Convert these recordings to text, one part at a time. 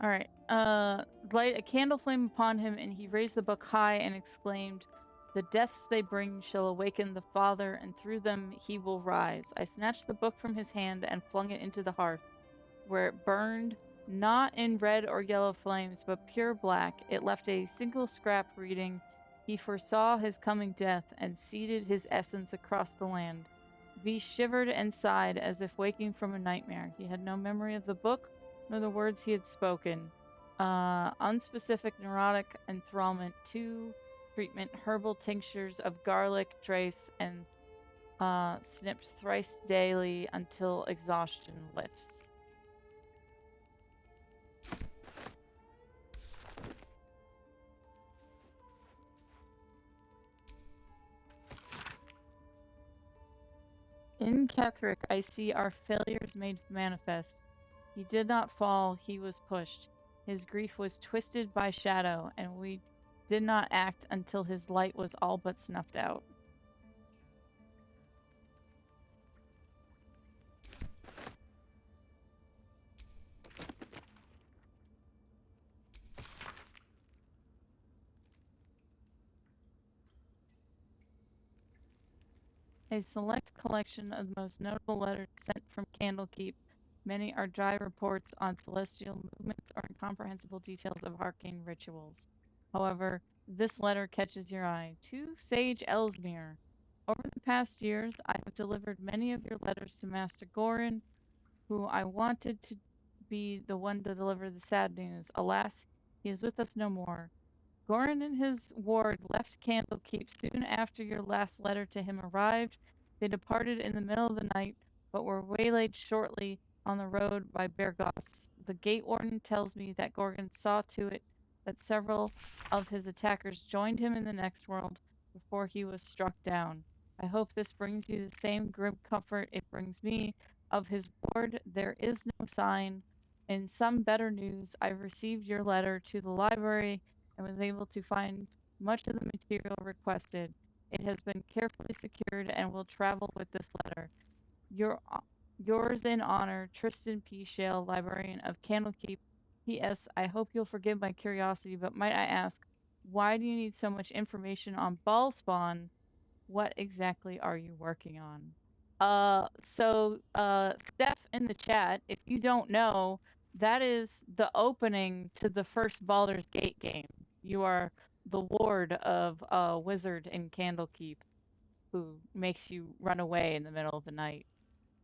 All right. Light a candle flame upon him, and he raised the book high and exclaimed, "The deaths they bring shall awaken the Father, and through them he will rise." I snatched the book from his hand and flung it into the hearth, where it burned, not in red or yellow flames, but pure black. It left a single scrap reading, "He foresaw his coming death, and seeded his essence across the land." V shivered and sighed as if waking from a nightmare. He had no memory of the book, nor the words he had spoken. Unspecific neurotic enthrallment, 2 treatment, herbal tinctures of garlic, trace, and snipped thrice daily until exhaustion lifts. In Ketherick, I see our failures made manifest. He did not fall, he was pushed. His grief was twisted by shadow, and we did not act until his light was all but snuffed out. A select collection of the most notable letters sent from Candlekeep. Many are dry reports on celestial movements or incomprehensible details of arcane rituals. However, this letter catches your eye. To Sage Ellesmere. Over the past years, I have delivered many of your letters to Master Gorin, who I wanted to be the one to deliver the sad news. Alas, he is with us no more. Gorin and his ward left Candlekeep soon after your last letter to him arrived. They departed in the middle of the night, but were waylaid shortly on the road by Bergos. The gate warden tells me that Gorin saw to it that several of his attackers joined him in the next world before he was struck down. I hope this brings you the same grim comfort it brings me. Of his ward, there is no sign. In some better news, I received your letter to the library and was able to find much of the material requested. It has been carefully secured and will travel with this letter. Your, yours in honor, Tristan P. Shale, Librarian of Candlekeep. P.S. I hope you'll forgive my curiosity, but might I ask, why do you need so much information on ball spawn? What exactly are you working on? Steph in the chat, if you don't know, that is the opening to the first Baldur's Gate game. You are the ward of a wizard in Candlekeep who makes you run away in the middle of the night.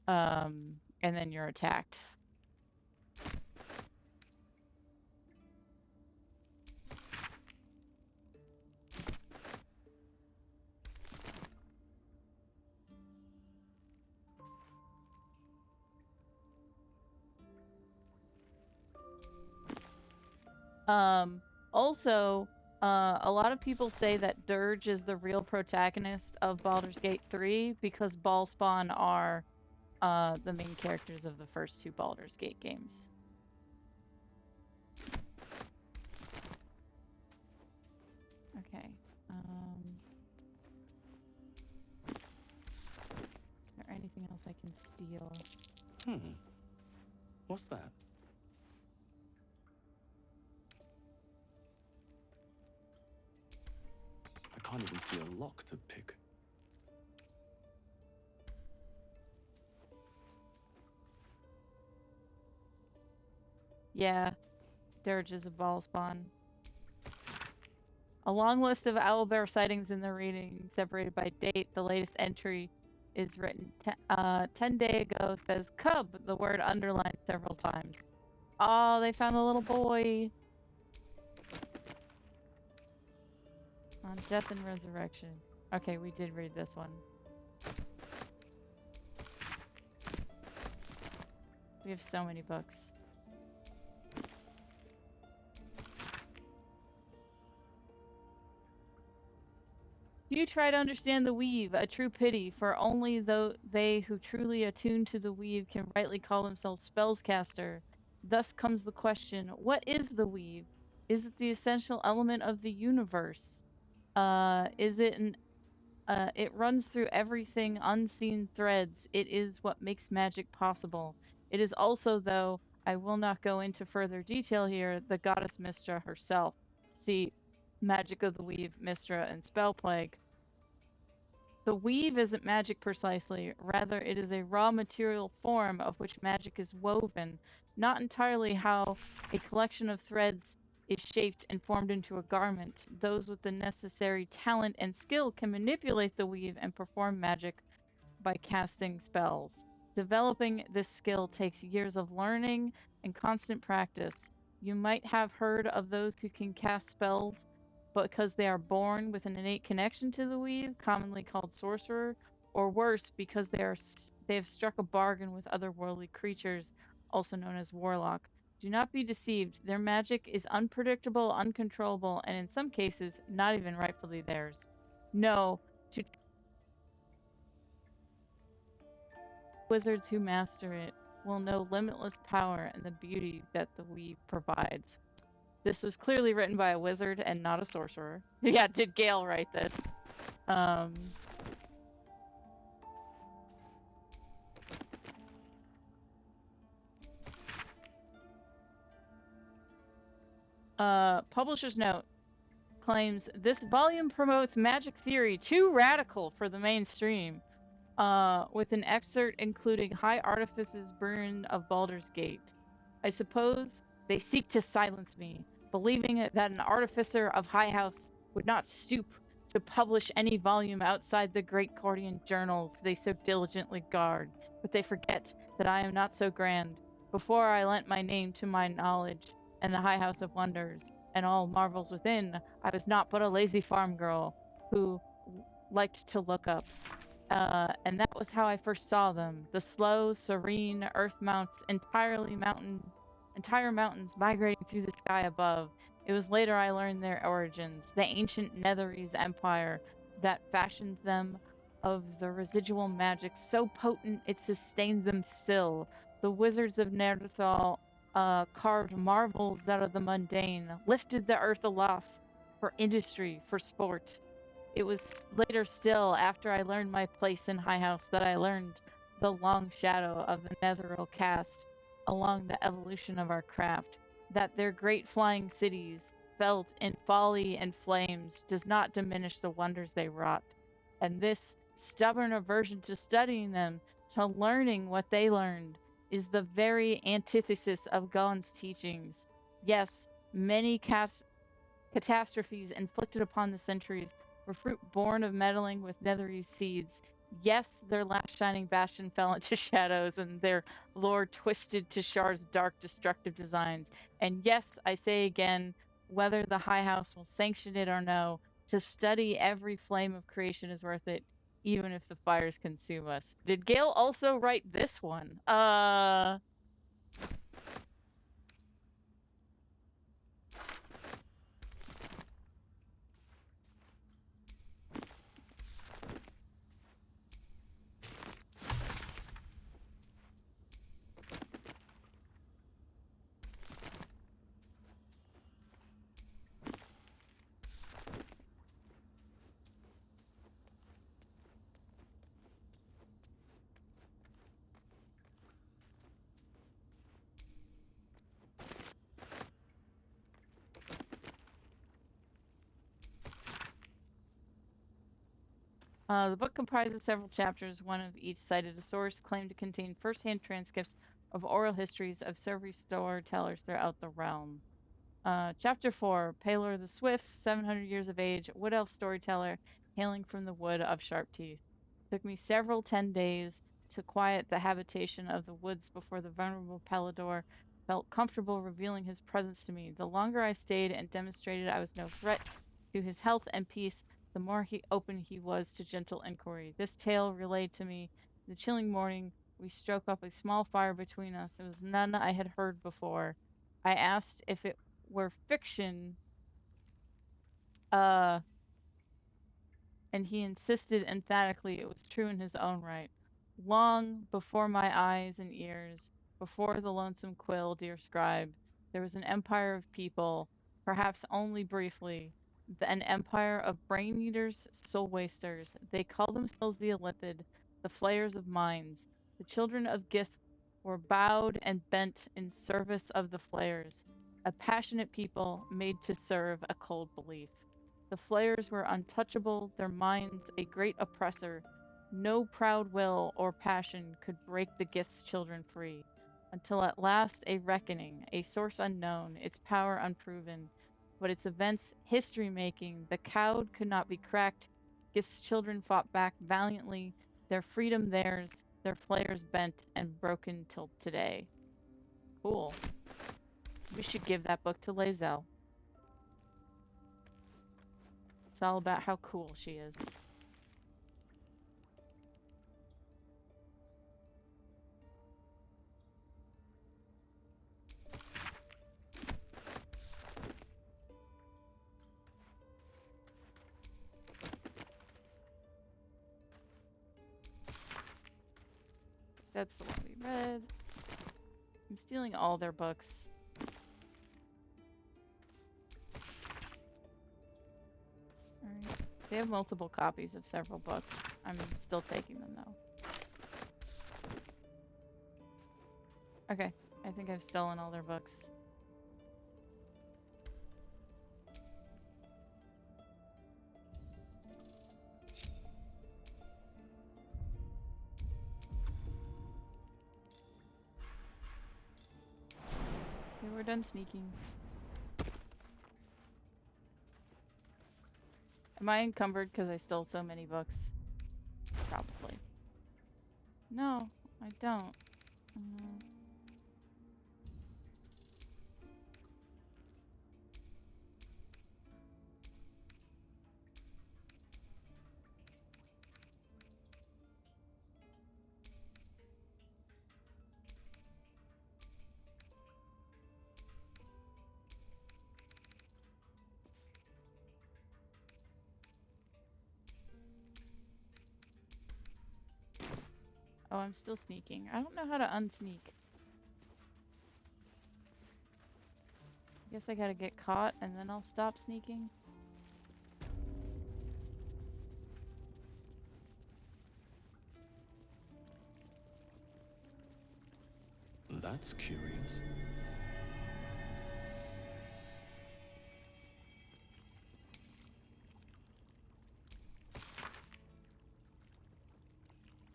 And then you're attacked. Also, a lot of people say that Durge is the real protagonist of Baldur's Gate 3 because Ballspawn are the main characters of the first 2 Baldur's Gate games. Okay. Is there anything else I can steal? What's that? I can't even see a lock to pick. Yeah, Durge is a Ballspawn. A long list of owlbear sightings in the reading, separated by date. The latest entry is written 10 days ago, says cub, the word underlined several times. Oh, they found a little boy. On Death and Resurrection. Okay, we did read this one. We have so many books. You try to understand the weave, a true pity, for only they who truly attune to the weave can rightly call themselves spellscaster. Thus comes the question, what is the weave? Is it the essential element of the universe? Is it it runs through everything, unseen threads. It is what makes magic possible. It is also, though, I will not go into further detail here. The goddess Mystra herself. See, Magic of the Weave, Mystra, and Spell Plague. The weave isn't magic precisely, rather it is a raw material form of which magic is woven, not entirely how a collection of threads is shaped and formed into a garment. Those with the necessary talent and skill can manipulate the weave and perform magic by casting spells. Developing this skill takes years of learning and constant practice. You might have heard of those who can cast spells because they are born with an innate connection to the weave, commonly called sorcerer, or worse, because they have struck a bargain with otherworldly creatures, also known as warlock. Do not be deceived. Their magic is unpredictable, uncontrollable, and in some cases, not even rightfully theirs. No, to wizards who master it will know limitless power and the beauty that the weave provides. This was clearly written by a wizard and not a sorcerer. Yeah, did Gale write this? Publisher's note claims this volume promotes magic theory too radical for the mainstream, with an excerpt including High Artifice's burn of Baldur's Gate. I suppose they seek to silence me, believing that an artificer of High House would not stoop to publish any volume outside the great Cordian journals they so diligently guard. But they forget that I am not so grand. Before I lent my name to my knowledge and the High House of Wonders, and all marvels within, I was not but a lazy farm girl who liked to look up. And that was how I first saw them. The slow, serene earth mounts, entire mountains migrating through the sky above. It was later I learned their origins, the ancient Netherese empire that fashioned them of the residual magic so potent it sustains them still. The wizards of Neanderthal carved marvels out of the mundane, lifted the earth aloft for industry, for sport. It was later still, after I learned my place in High House, that I learned the long shadow of the Netheril cast along the evolution of our craft, that their great flying cities, felt in folly and flames, does not diminish the wonders they wrought. And this stubborn aversion to studying them, to learning what they learned, is the very antithesis of Galen's teachings. Yes, many catastrophes inflicted upon the centuries were fruit born of meddling with Netherese seeds. Yes, their last shining bastion fell into shadows, and their lore twisted to Shar's dark, destructive designs. And yes, I say again, whether the High House will sanction it or no, to study every flame of creation is worth it, even if the fires consume us. Did Gale also write this one? The book comprises several chapters, one of each cited a source claimed to contain first-hand transcripts of oral histories of several storytellers throughout the realm. Chapter 4, Pelor the Swift, 700 years of age, wood elf storyteller, hailing from the wood of Sharp Teeth. Took me several 10 days to quiet the habitation of the woods before the venerable Pelidor felt comfortable revealing his presence to me. The longer I stayed and demonstrated I was no threat to his health and peace, the more open he was to gentle inquiry. This tale relayed to me the chilling morning. We stroked up a small fire between us. It was none I had heard before. I asked if it were fiction, uh, and he insisted emphatically it was true in his own right. Long before my eyes and ears, before the lonesome quill, dear scribe, there was an empire of people, perhaps only briefly, an empire of brain eaters, soul wasters. They call themselves the Illithid, the flayers of minds, the children of Gith. were bowed and bent in service of the flayers, a passionate people made to serve a cold belief. The flayers were untouchable, their minds a great oppressor. No proud will or passion could break the Gith's children free, until at last a reckoning, a source unknown, its power unproven, but its events history making, the cowed could not be cracked. Gith's children fought back valiantly, their freedom theirs, their flayers bent and broken till today. Cool. We should give that book to Lae'zel. It's all about how cool she is. That's the one we read. I'm stealing all their books. Alright. They have multiple copies of several books. I'm still taking them though. Okay, I think I've stolen all their books. Okay, we're done sneaking. Am I encumbered because I stole so many books? Probably. No, I don't. Oh, I'm still sneaking. I don't know how to unsneak. I guess I gotta get caught and then I'll stop sneaking. That's curious.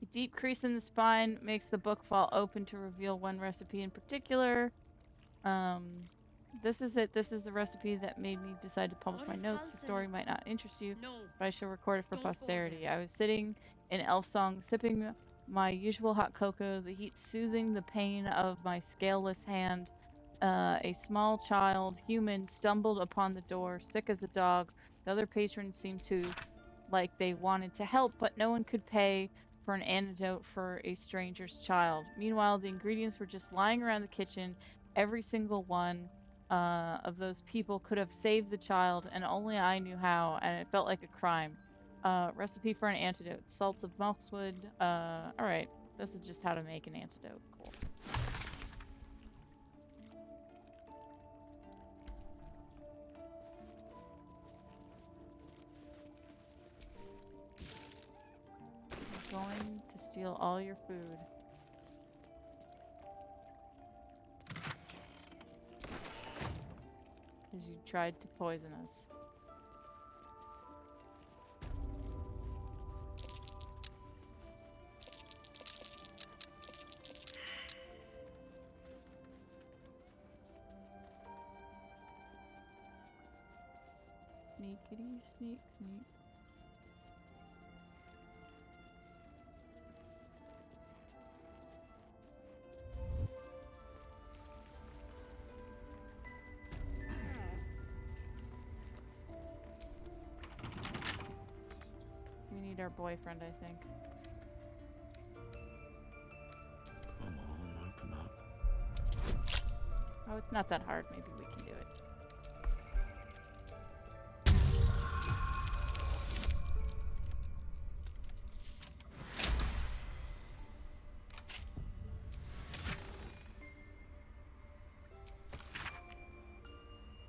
A deep crease in the spine makes the book fall open to reveal one recipe in particular. This is it. This is the recipe that made me decide to publish my notes. The story might not interest you, but I shall record it for posterity. I was sitting in Elf Song, sipping my usual hot cocoa, the heat soothing the pain of my scaleless hand. A small child, human, stumbled upon the door, sick as a dog. The other patrons seemed to like they wanted to help, but no one could pay for an antidote for a stranger's child. Meanwhile, the ingredients were just lying around the kitchen. Every single one of those people could have saved the child, and only I knew how, and it felt like a crime. Recipe for an antidote. Salts of moxwood. Alright. This is just how to make an antidote. Cool. I'm going to steal all your food. Because you tried to poison us. Sneakity sneak sneak. We need our boyfriend, I think. Come on, open up. Oh, it's not that hard. Maybe we can